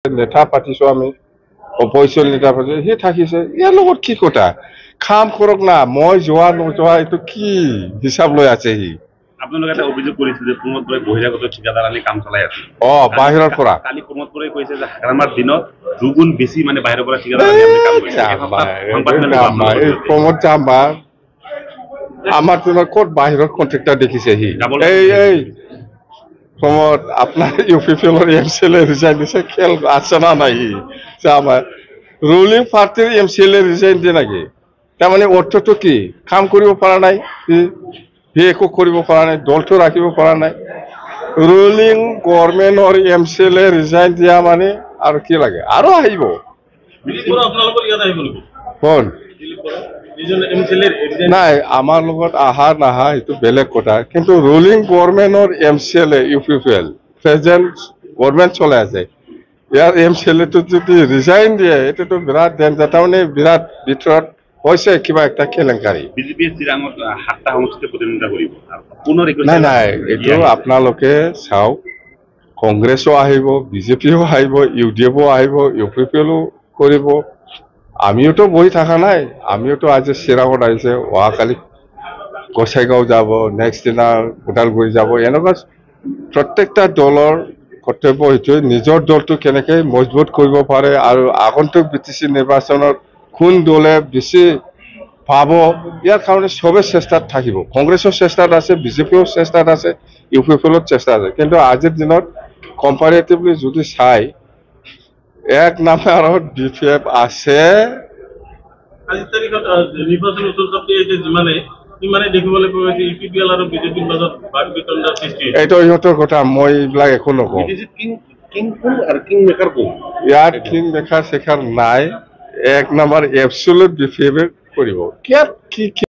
নেতা পাতিছো আমি অপজিশ্যন নেতা পাতিছো সি থাকিছে ইয়াৰ লগত কি কথা কাম কৰক না মই যোৱা নোযোৱা এইটো কি হিচাপ লৈ আছে সি আপোনালোকে এটা অভিযোগ কৰিছিল যে প্ৰমোদ বৰাই বহিৰাগত ঠিকাদাৰ আনি কাম চলাই আছে বাহিৰৰ পৰা কালি প্ৰমোদ বৰাই কৈছে যে হাগ্ৰামাৰ দিনত দুগুণ বেছি মানে বাহিৰৰ পৰা ঠিকাদাৰ আনি আপুনি কাম কৰিছে প্ৰমোদ জাম্বা আমাৰ দিনত ক'ত বাহিৰত কণ্ট্ৰেক্টাৰ দেখিছে সি এই প্ৰমোদ আপোনাৰ ইউপিপিএলৰ এমচিএলএ ৰিজাইন দিছে খেল আছে না নাই আমাৰ ৰুলিং পাৰ্টিৰ এমচিএলএ ৰিজাইন দিয়ে নেকি তাৰমানে অৰ্থটো কি কাম কৰিব পৰা নাই সি একো কৰিব পৰা নাই দলটো ৰাখিব পৰা নাই ৰুলিং গভৰ্ণমেণ্টৰ এমচিএলএ ৰিজাইন দিয়া মানে আৰু কি লাগে আৰু আহিব কোন নাই আমাৰ লগত আহা নাহা এইটো বেলেগ কথা কিন্তু ৰুলিং গভৰ্ণমেণ্টৰ এমচিএলএ ইউপিপিএল প্ৰেজেণ্ট গভৰ্ণমেণ্ট চলাই আছে ইয়াৰ এমচিএলএটো যদি ৰিজাইন দিয়ে এইটোতো বিৰাট ডেঞ্জাৰ তাৰমানে বিৰাট ভিতৰত হৈছে কিবা একটা কেলেংকাৰী বিজেপিয়ে চিৰাঙত ৭টা সমষ্টিতে প্ৰতিদ্বন্দ্বিতা কৰিব পুনৰ নাই এইটো আপোনালোকে চাওক কংগ্ৰেছো আহিব বিজেপিও আহিব ইউডিএফও আহিব ইউপিপিএলো কৰিব আমিওতো বহি থকা নাই আমিওতো আজি চিৰাঙত আহিছে অহাকালি গোসাইগাঁও যাব নেক্সট দিনা ওদালগুৰি যাব এনেকুৱা প্ৰত্যেকটা দলৰ কৰ্তব্য এইটোৱে নিজৰ দলটো কেনেকৈ মজবুত কৰিব পাৰে আৰু আগন্তুক বিটিচি নিৰ্বাচনত কোন দলে বেছি পাব ইয়াৰ কাৰণে চবে চেষ্টাত থাকিব কংগ্ৰেছৰ চেষ্টাত আছে বিজেপিও চেষ্টাত আছে ইউপিপিএলৰ চেষ্টা আছে কিন্তু আজিৰ দিনত কম্পাৰেটিভলি যদি চাই এক নাম্বাৰত বিপিএফ আছে আজি তাৰিখত নিৰ্বাচন ওচৰ চাপি আহিছে যিমানে দেখিবলৈ পোৱা গৈছে ইউপিপিএল আৰু বিজেপিৰ মাজত ভাগ বিতণ্ডাৰ সৃষ্টি হৈছে এইটো ইহঁতৰ কথা মই এইবিলাক একো নকওঁ ইয়াত কিং মেকাৰ চেকাৰ নাই এক নম্বৰ এবছলুট বিপিএফে কৰিব কি